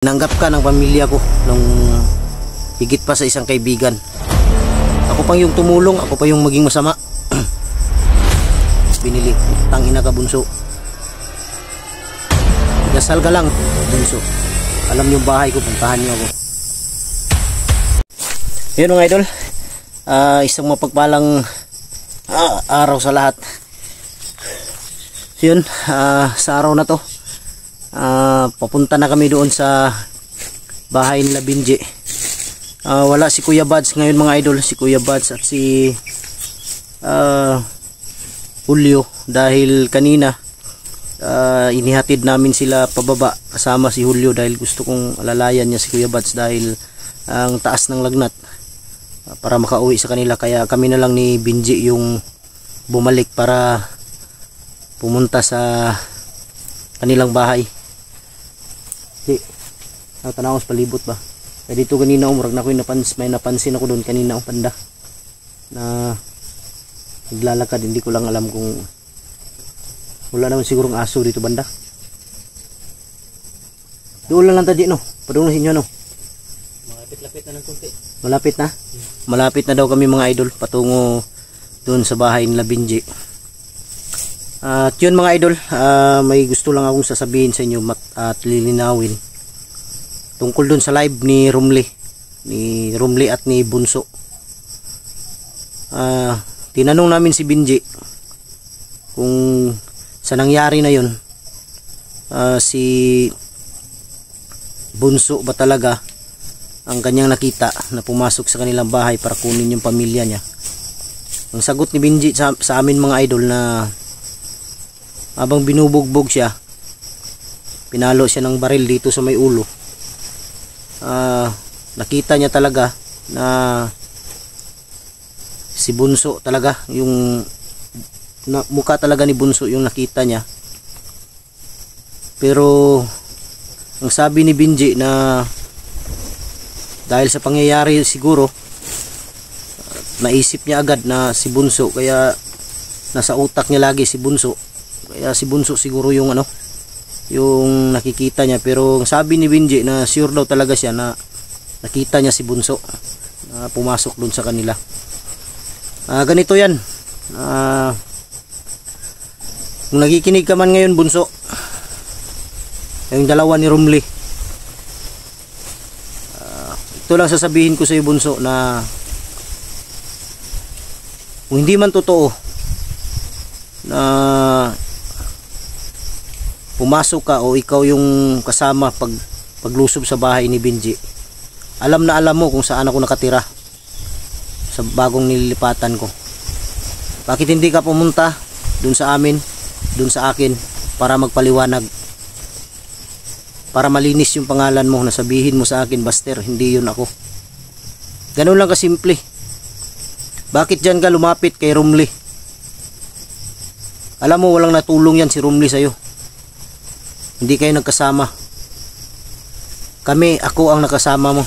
Tinanggap ka ng pamilya ko nung higit pa sa isang kaibigan. Ako pang yung tumulong, ako pa yung maging masama. Binili, tangina ka bunso. Dasal ka lang, bunso. Alam yung bahay ko, puntahan niyo ako. Yun mga idol, isang mapagpalang araw sa lahat. Yun, sa araw na to, papunta na kami doon sa bahay nila Binji. Wala si Kuya Buds ngayon mga idol, si Kuya Buds at si Julio, dahil kanina inihatid namin sila pababa kasama si Julio dahil gusto kong alalayan niya si Kuya Buds dahil ang taas ng lagnat, para makauwi sa kanila. Kaya kami na lang ni Binji yung bumalik para pumunta sa kanilang bahay. Tanawos palibot ba? Kaya dito kanina umurag na ko may napansin ako doon kanina ang panda na naglalakad. Hindi ko lang alam kung wala naman sigurong aso dito banda. Doon lang tadi no. Padung na sinyo no. Malapit-lapit na ng konti. Malapit na? Malapit na daw kami mga idol patungo doon sa bahay nila Binji. At yun mga idol, may gusto lang akong sasabihin sa inyo at lilinawin tungkol dun sa live ni Rumli at ni Bunso. Tinanong namin si Binji kung sa nangyari na yun, si Bunso ba talaga ang kanyang nakita na pumasok sa kanilang bahay para kunin yung pamilya niya. Ang sagot ni Binji sa amin mga idol na habang binubugbog siya, pinalo siya ng baril dito sa may ulo, nakita niya talaga na si Bunso talaga yung mukha talaga ni Bunso yung nakita niya. Pero ang sabi ni Binji na dahil sa pangyayari siguro naisip niya agad na si Bunso, kaya nasa utak niya lagi si Bunso, kaya si Bunso siguro yung yung nakikita niya. Pero sabi ni Binji na sure daw talaga siya na nakita niya si Bunso na pumasok dun sa kanila. Ganito yan, kung nakikinig ka man ngayon Bunso, yung dalawa ni Rumli, ito lang sasabihin ko sa iyo Bunso, na kung hindi man totoo na pumasok ka o ikaw yung kasama paglusob sa bahay ni Binji, alam na alam mo kung saan ako nakatira sa bagong nililipatan ko. Bakit hindi ka pumunta dun sa amin, dun sa akin, para magpaliwanag, para malinis yung pangalan mo, na sabihin mo sa akin, Buster, hindi yun ako. Ganun lang kasimple. Bakit dyan ka lumapit kay Rumli? Alam mo walang natulong yan si Rumli sa'yo. Hindi kayo nagkasama. Ako ang nakasama mo.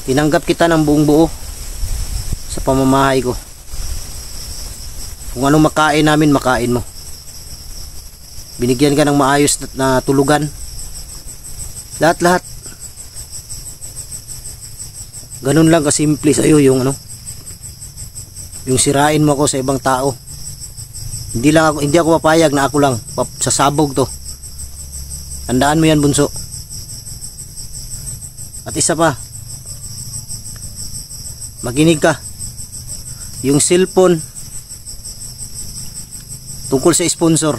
Tinanggap kita ng buong buo sa pamamahay ko. Kung anong makain namin, makain mo. Binigyan ka ng maayos na tulugan. Lahat-lahat. Ganun lang kasimple sa iyo yung yung sirain mo ako sa ibang tao. Hindi ako papayag na ako lang sasabog to. Tandaan mo yan Bunso. At isa pa, makinig ka. Yung cellphone tungkol sa sponsor,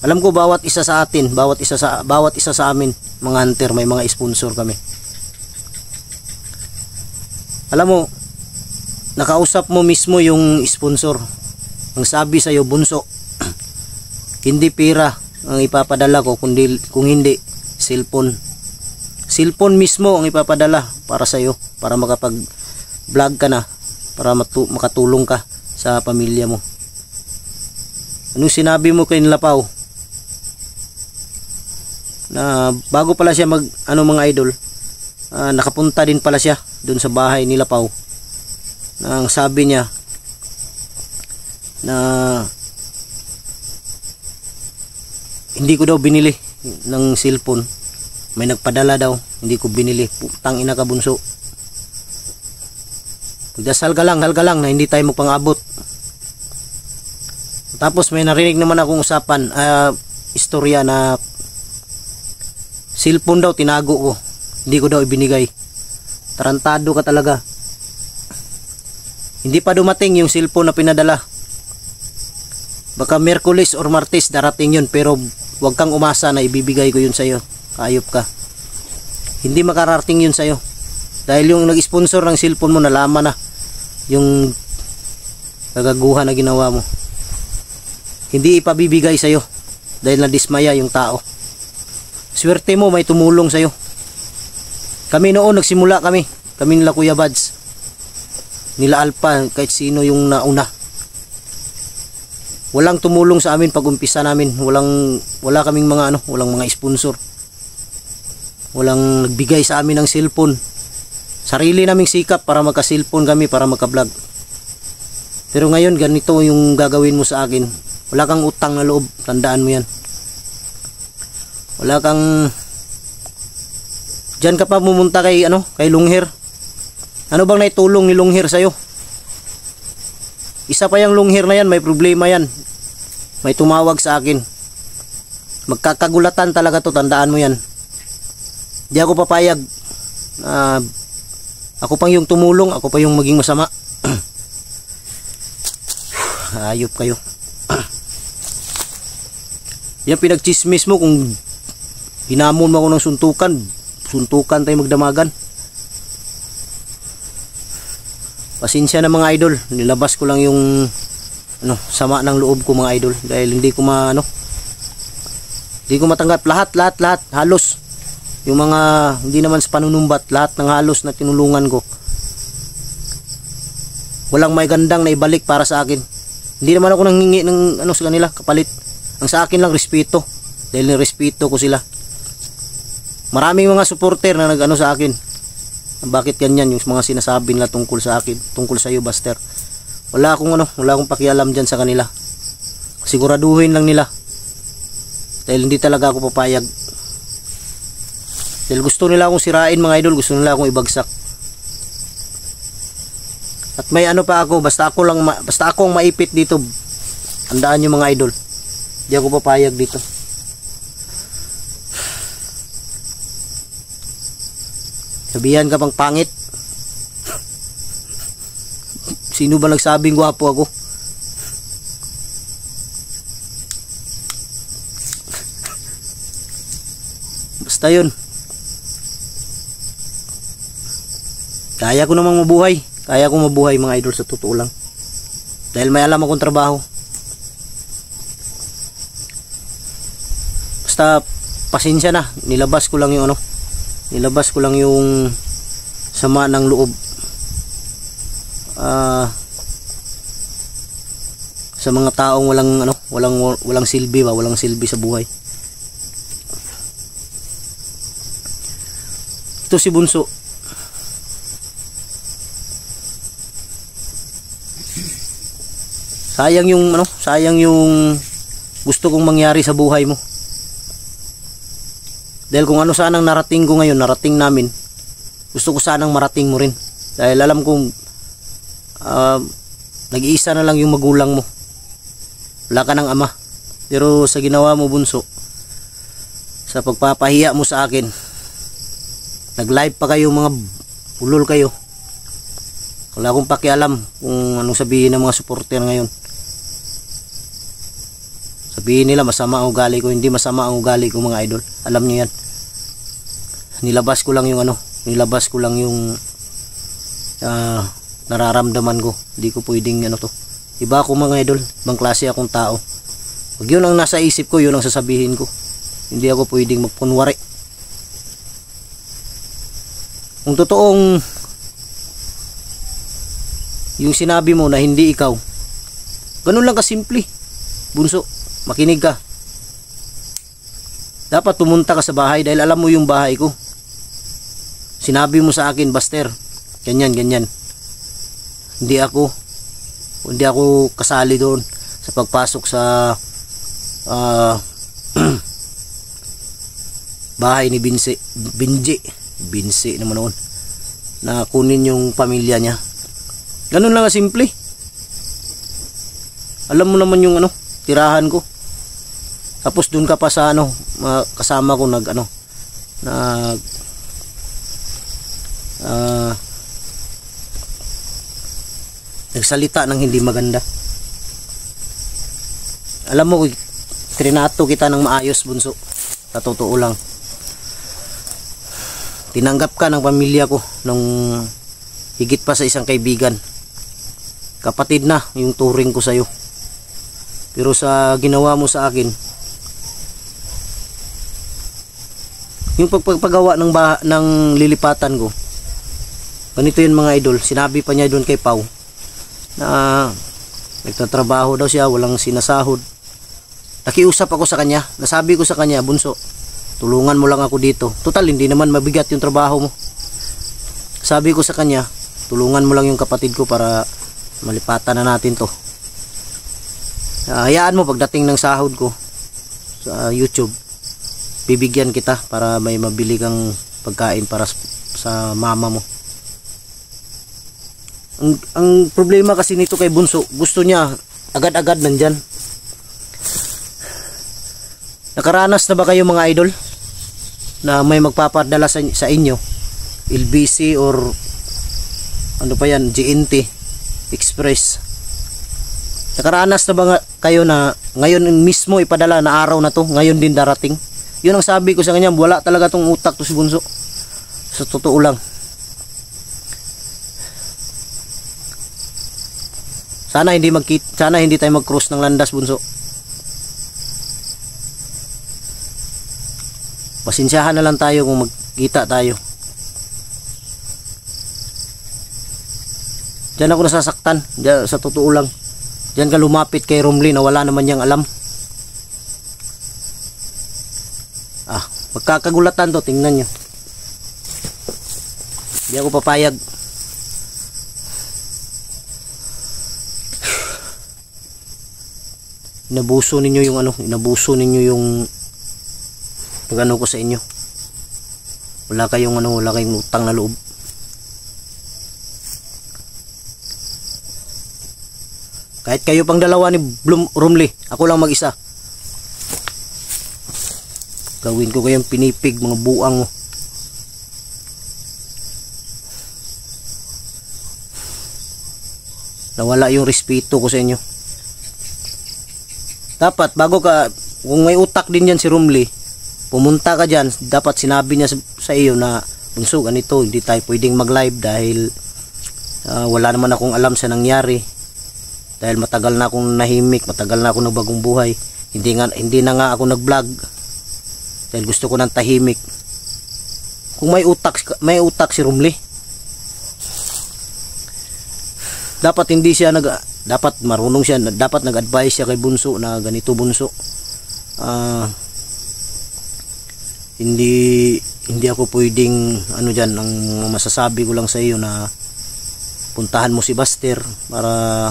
alam ko bawat isa sa atin, bawat isa sa amin mga hunter, may mga sponsor kami. Alam mo, nakausap mo mismo yung sponsor. Ang sabi sa iyo Bunso, hindi pera ang ipapadala ko, kung hindi cellphone. Cellphone mismo ang ipapadala para sa iyo, para makapag-vlog ka na, para makatulong ka sa pamilya mo. Anong sinabi mo kay Lapaw? Na bago pala siya mga idol, nakapunta din pala siya doon sa bahay ni Lapaw. Ang sabi niya na hindi ko daw binili ng cellphone May nagpadala daw, hindi ko binili. Putang ina ka, bunso. Magdasal ka lang na hindi tayo magpang-abot. Tapos may narinig naman akong usapan, istorya na cellphone daw tinago ko. Hindi ko daw ibinigay. Tarantado ka talaga. Hindi pa dumating yung cellphone na pinadala. Baka Miyerkules or Martes darating yun, pero huwag kang umasa na ibibigay ko yun sa'yo. Ayop ka. Hindi makararating yun sa'yo. Dahil yung nag-sponsor ng cellphone mo, nalaman na yung kagaguhan na ginawa mo. Hindi ipabibigay sa'yo dahil nadismaya yung tao. Swerte mo, may tumulong sa'yo. Kami noon, nagsimula kami nila Kuya Bads, nila Alpa, kahit sino yung nauna. Walang tumulong sa amin pag umpisa namin. Wala kaming mga walang mga sponsor. Walang nagbigay sa amin ng cellphone. Sarili naming sikap para magka-cellphone kami, para magka-vlog. Pero ngayon, ganito yung gagawin mo sa akin. Wala kang utang na loob, tandaan mo yan. Wala kang... Diyan ka pa pumunta kay Lunghir. Ano bang naitulong ni Lunghir sa'yo? Isa pa yung Lunghir na yan, may problema yan. May tumawag sa akin. Magkakagulatan talaga to, tandaan mo yan. Di ako papayag. Ako pang yung tumulong, ako pa yung maging masama. Ayop kayo. Yan pinagchismis mo, kung hinamon mo ako ng suntukan tayo magdamagan. Pasensya na mga idol, nilabas ko lang yung sama ng loob ko mga idol, dahil hindi ko matanggap lahat halos yung mga hindi naman sa panunumbat, lahat ng halos na tinulungan ko. Walang may gandang na ibalik para sa akin. Hindi naman ako nanghingi ng sa kanila kapalit. Ang sa akin lang respeto, dahil nirespeto ko sila. Maraming mga supporter na nag sa akin. Bakit ganyan yung mga sinasabi nila tungkol sa akin, tungkol sa iyo, Buster? Wala akong pakialam diyan sa kanila. Siguraduhin lang nila. Dahil hindi talaga ako papayag. Dahil gusto nila akong sirain mga idol, gusto nila akong ibagsak. At may pa ako, basta ako ang maipit dito. Tandaan niyo mga idol. Hindi ako papayag dito. Sabihan ka pang pangit. Sino ba nagsabing gwapo ako? Basta yun. Kaya ko namang mabuhay. Kaya ko mabuhay mga idol, sa totoo lang. Dahil may alam akong trabaho. Basta pasensya na. Nilabas ko lang yung sama ng loob. Sa mga taong walang silbi ba, walang silbi sa buhay. Ito si Bunso. Sayang yung gusto kong mangyari sa buhay mo. Dahil kung ano sanang narating ko ngayon, narating namin, gusto ko sanang marating mo rin. Dahil alam kong nag-iisa na lang yung magulang mo. Wala ka ng ama. Pero sa ginawa mo, Bunso, sa pagpapahiya mo sa akin, nag-live pa kayo, mga pulol kayo. Wala akong pakialam kung anong sabihin ng mga supporter ngayon. Sabihin nila masama ang ugali ko. Hindi masama ang ugali ko mga idol. Alam niyo yan. Nilabas ko lang yung nararamdaman ko. Hindi ko pwedeng Iba ako mga idol. Ibang klase akong tao. Pag yun ang nasa isip ko, yun ang sasabihin ko. Hindi ako pwedeng magpunwari. Kung totoong yung sinabi mo na hindi ikaw, ganun lang kasimple. Bunso, makinig ka. Dapat pumunta ka sa bahay dahil alam mo yung bahay ko. Sinabi mo sa akin, Buster, ganyan. Hindi ako kasali doon sa pagpasok sa bahay ni Binji naman noon, na kunin yung pamilya niya. Ganun lang simple. Alam mo naman yung tirahan ko. Tapos dun ka pa sa kasama ko nagsalita ng hindi maganda. Alam mo, trinato kita ng maayos, bunso. Sa totoo lang. Tinanggap ka ng pamilya ko nung higit pa sa isang kaibigan. Kapatid na yung turing ko sa'yo. Pero sa ginawa mo sa akin, yung pagpagawa ng lilipatan ko, ganito yun mga idol. Sinabi pa niya doon kay Pau na nagtatrabaho daw siya, walang sinasahod. Nakiusap ako sa kanya. Nasabi ko sa kanya, bunso, tulungan mo lang ako dito. Total, hindi naman mabigat yung trabaho mo. Sabi ko sa kanya, tulungan mo lang yung kapatid ko para malipatan na natin to. Hayaan mo, pagdating ng sahod ko sa YouTube, bibigyan kita para may mabili kang pagkain para sa mama mo. Ang problema kasi nito kay bunso, gusto niya agad-agad nandyan. Nakaranas na ba kayo mga idol na may magpapadala sa inyo, LBC or ano pa yan, GNT Express? Nakaranas na ba kayo na ngayon mismo ipadala na araw na to, ngayon din darating? Yun ang sabi ko sa kanya, wala talaga tong utak to si bunso. Sa totoo lang. Sana hindi tayo mag-cross ng landas, bunso. Pasensyahan na lang tayo kung magkita tayo. Diyan ako nasasaktan, diyan, sa totoo lang. Diyan ka lumapit kay Romly na wala naman niyang alam. Magkakagulatan to, tingnan nyo. Hindi ako papayag. Inabuso ninyo yung pag-ano ko sa inyo. Wala kayong utang na loob. Kahit kayo pang dalawa ni Romly, ako lang mag-isa. Gawin ko kayong pinipig, mga buang mo. Nawala yung respeto ko sa inyo. Dapat kung may utak din yan si Romly, pumunta ka dyan, dapat sinabi niya sa iyo na, bunso, ganito, hindi tayo pwedeng mag-live dahil wala naman akong alam sa nangyari. Dahil matagal na akong nahimik, matagal na akong nagbagong buhay. Hindi na nga ako nag-vlog dahil gusto ko ng tahimik. Kung may utak si Romly, dapat dapat marunong siya, dapat nag-advise siya kay bunso na ganito, bunso. Hindi ako pwedeng diyan. Ang masasabi ko lang sa iyo na puntahan mo si Buster para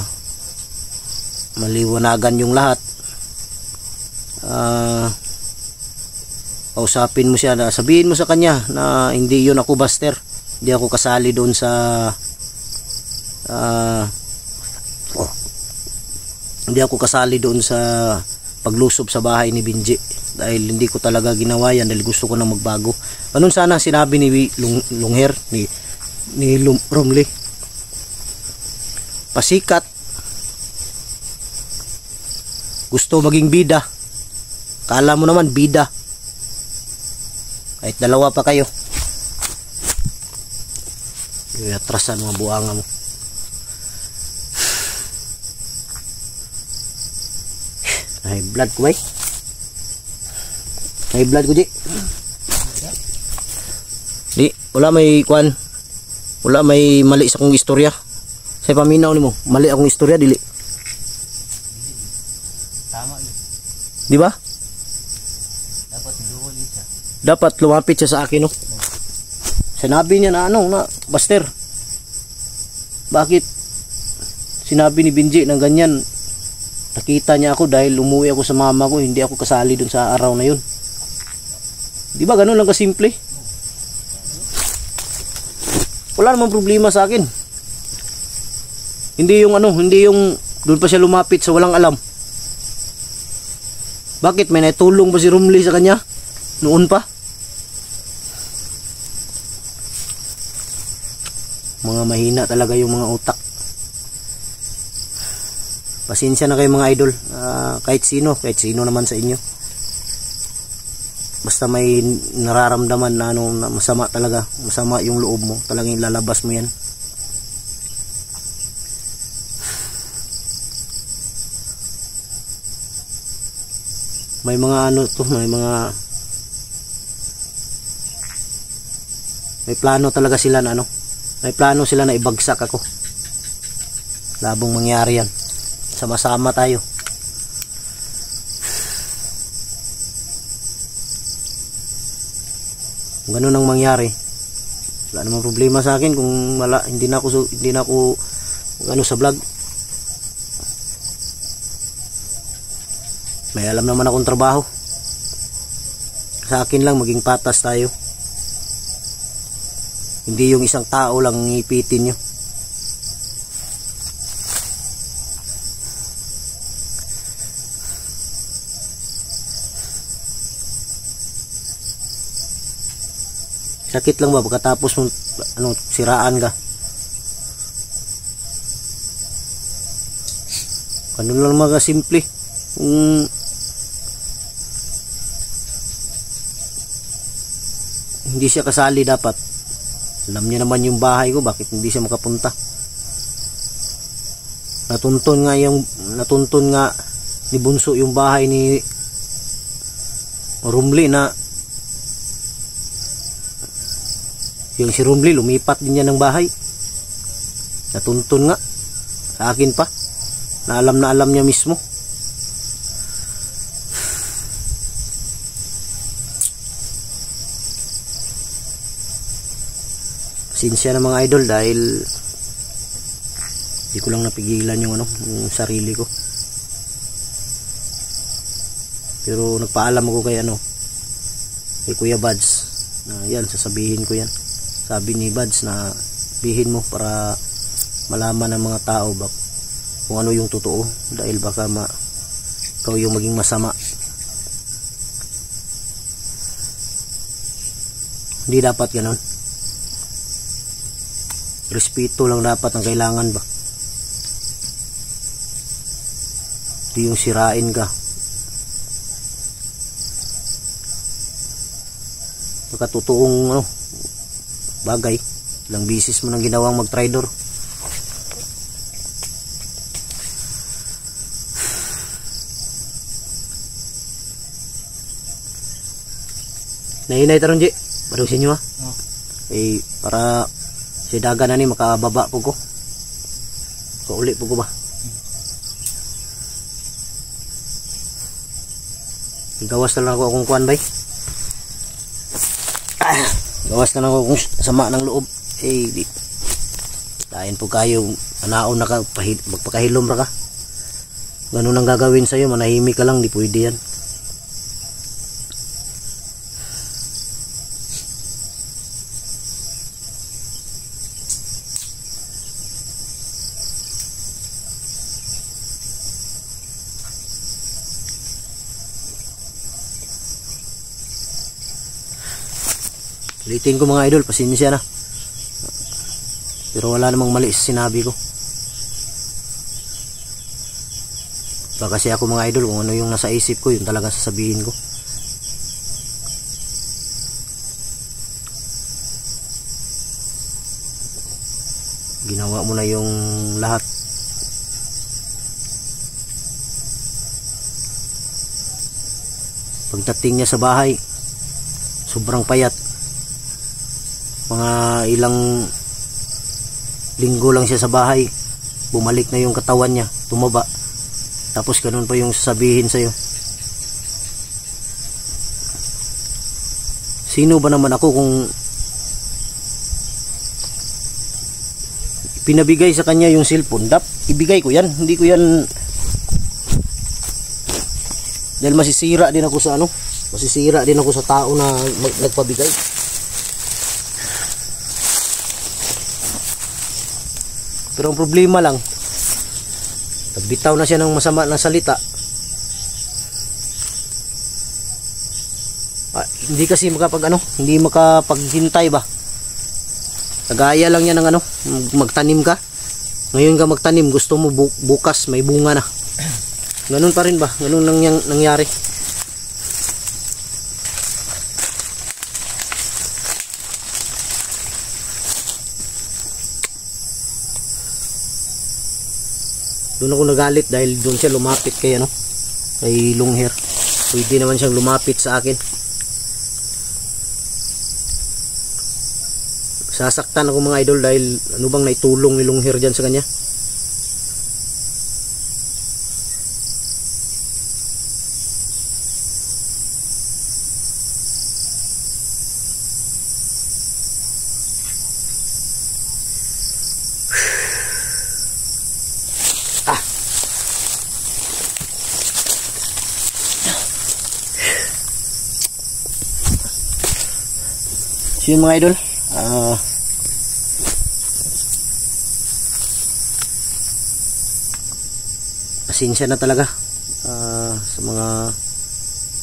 maliwanagan yung lahat. Kausapin mo siya, sabihin mo sa kanya na hindi yun ako, Buster. Hindi ako kasali doon sa paglusob sa bahay ni Binji, dahil hindi ko talaga ginawa yan, dahil gusto ko na magbago. Ganun sana sinabi ni Lungher, ni Romly. Pasikat, gusto maging bida. Kala mo naman bida, kahit dalawa pa kayo. Atrasan mga buanga mo. High blood ko, high blood ko, wala may mali sa akong istorya. Sa paminaw nimo, mali akong istorya, dili. Tama yun. Di ba? Dapat lumapit siya sa akin, no? Sinabi niya na Buster, bakit sinabi ni Binji ng ganyan? Nakita niya ako dahil umuwi ako sa mama ko, hindi ako kasali dun sa araw na yun. Di ba ganun lang kasimple? Wala namang problema sa akin. Hindi yung hindi yung doon pa siya lumapit sa walang alam. Bakit? May naitulong ba si Romly sa kanya? Noon pa? Mga mahina talaga yung mga utak. Pasensya na kayo mga idol. Kahit sino naman sa inyo. Basta may nararamdaman na na masama talaga, masama yung loob mo, talagang ilalabas mo yan. May mga may plano talaga sila na may plano sila na ibagsak ako. Labong mangyari yan. Sama-sama tayo. Kung ganun ang mangyari, wala namang problema sa akin kung hindi na ako sa vlog. May alam naman akong trabaho. Sa akin lang maging patas tayo. Hindi yung isang tao lang ipitin nyo. Sakit lang ba pagkatapos mo siraan ka? Ano lang mga simple. Hindi siya kasali dapat. Alam niya naman yung bahay ko, bakit hindi siya makapunta? Natuntun nga ni Bunso yung bahay ni Romly na yung si Romly lumipat din niya ng bahay. Natuntun nga sa akin pa na alam niya mismo. Sinsya na mga idol dahil hindi ko lang napigilan yung yung sarili ko. Pero nagpaalam ako kay kay Kuya Buds na yan, sasabihin ko yan. Sabi ni Buds na bihin mo para malaman ng mga tao kung ano yung totoo, dahil baka ikaw yung maging masama. Hindi dapat ganon. Respeto lang dapat ang kailangan ba? Hindi yung sirain ka. Pagkatotoong bagay, ilang bisis mo nang ginawang mag-tridor. Nahinay taron Ji, baru sa inyo ha. Para si daga na ni makababa po ko. Kauli po ko ba? Gawas na lang ako akong kuan bay. Gawas na lang ako kung sama ng loob. Dahin po kayo anaon na ka, magpakahilom ra ka. Ganun ang gagawin sa'yo, manahimik ka lang, di pwede yan. Ulitin ko mga idol, pasensya na. Pero wala namang mali sa sinabi ko. Baka kasi ako mga idol, kung ano yung nasa isip ko, yun talaga sasabihin ko. Ginawa mo na yung lahat. Pagdating niya sa bahay, sobrang payat. Mga ilang linggo lang siya sa bahay, bumalik na yung katawan niya, tumaba. Tapos ganun pa yung sasabihin sa'yo. Sino ba naman ako kung pinabigay sa kanya yung cellphone? Ibigay ko yan, hindi ko yan, dahil masisira din ako sa Masisira din ako sa tao na nagpabigay. Pero ang problema lang, nagbitaw na siya ng masama na salita. Hindi kasi hindi makapaghintay ba. Kagaya lang yan ng magtanim ka. Ngayon ka magtanim, gusto mo bukas may bunga na. Ganun pa rin ba? Ganun lang yang nangyari. Doon ako nagalit dahil doon siya lumapit kay long hair. Pwede naman siyang lumapit sa akin. Sasaktan ako mga idol dahil ano bang naitulong ni long hair dyan sa kanya. So yun mga idol, pasensya na talaga sa mga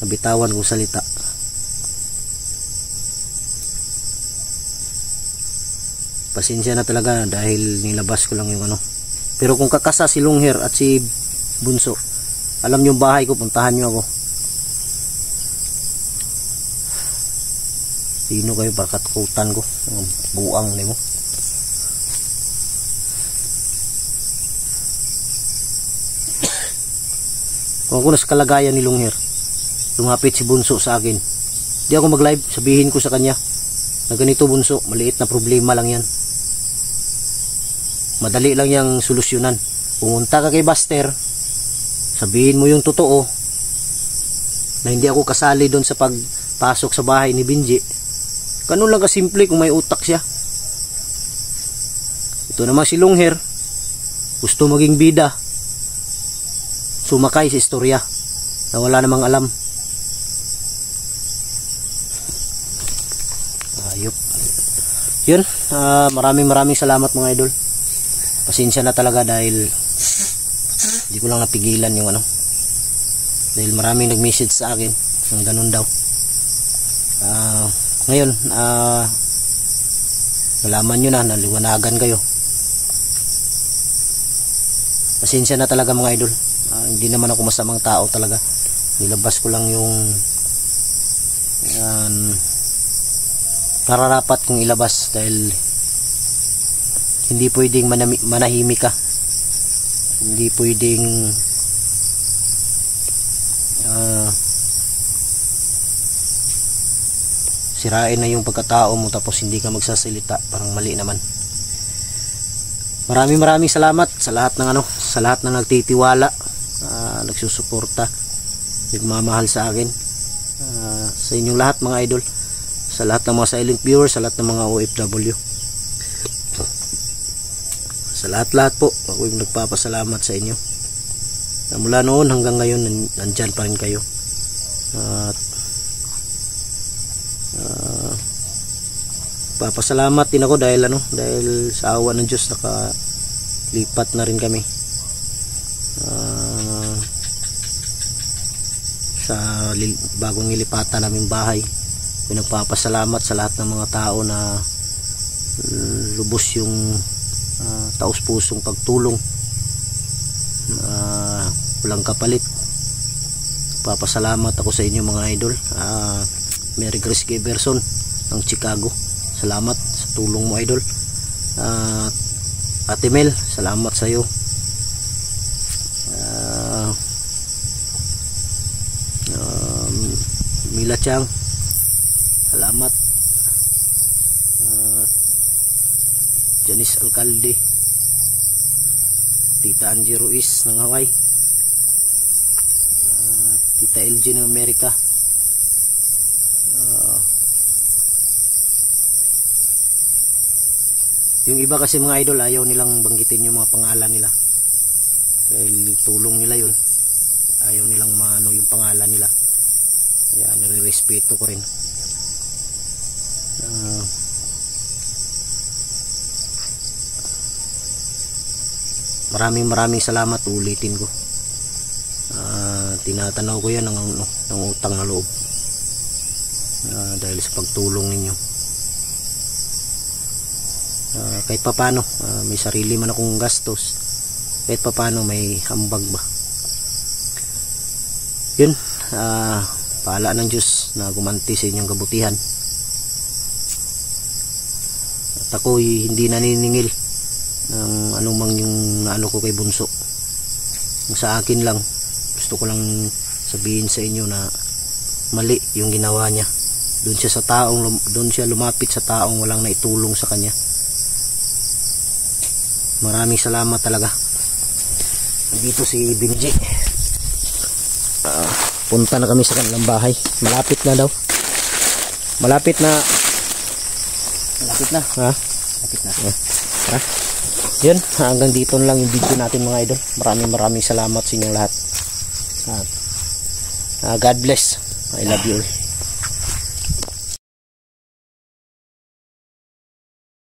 nabitawan kong salita. Pasensya na talaga dahil nilabas ko lang yung Pero kung kakasa si long hair at si Bunso, alam yung bahay ko, puntahan nyo ako. Sino kayo bakat kutan ko buang nimo. Kung ako nasa kalagayan ni long hair, lumapit si Bunso sa akin, di ako mag live, sabihin ko sa kanya na ganito Bunso, maliit na problema lang yan, madali lang yang solusyonan. Pumunta ka kay Buster, sabihin mo yung totoo na hindi ako kasali doon sa pagpasok sa bahay ni Benji. Ganun lang kasimple kung may utak siya. Ito naman si long hair, gusto maging bida, sumakay sa istorya na wala namang alam. Ayop. Yun, maraming salamat mga idol. Pasensya na talaga dahil hindi ko lang napigilan yung dahil maraming nag-message sa akin ng ganun daw. Ngayon, nalaman nyo na, naliwanagan kayo. Pasensya na talaga mga idol. Hindi naman ako masamang tao talaga. Nilabas ko lang yung nararapat kong ilabas dahil hindi pwedeng manahimik ka. Hindi pwedeng sirain na yung pagkatao mo tapos hindi ka magsasalita, parang mali naman. Maraming salamat sa lahat ng sa lahat ng nagtitiwala, nagsusuporta, nagmamahal sa akin, sa inyong lahat mga idol, sa lahat ng mga silent viewers, sa lahat ng mga OFW, sa lahat po ako yung nagpapasalamat sa inyo na mula noon hanggang ngayon nandyan pa rin kayo. At papasalamat din ako dahil dahil sa awa ng Diyos nakalipat na rin kami sa bagong nilipatan naming bahay. Pinagpapasalamat sa lahat ng mga tao na lubos yung taos pusong pagtulong, walang kapalit. Papasalamat ako sa inyo mga idol. Mary Grace Giverson ng Chicago, salamat sa tulong mo idol. Ate Mel, salamat sa iyo. Mila Chang, salamat. Janice Alcalde, Tita Angie Ruiz ng Hawaii, Tita LG ng Amerika, yung iba kasi mga idol ayaw nilang banggitin yung mga pangalan nila dahil tulong nila yun, ayaw nilang maano yung pangalan nila. Kaya nire-respeto ko rin. Maraming salamat, ulitin ko. Tinatanaw ko yan ng utang na loob. Dahil sa pagtulong ninyo. Kahit papano, may sarili man akong gastos. Kahit papano may hambag ba. Yun, paala ng Diyos na gumanti sa inyong kabutihan. At ako'y hindi naniningil ng anumang yung naano ko kay Bunso. Sa akin lang, gusto ko lang sabihin sa inyo na mali yung ginawa niya. Doon siya lumapit sa taong walang naitulong sa kanya. Maraming salamat talaga. Dito si Benji. Punta na kami sa kanilang bahay. Malapit na daw. Malapit na. Ha? Malapit na. Ha? Yun, hanggang dito lang yung video natin mga idol. Maraming salamat sa inyong lahat. God bless. I love you all.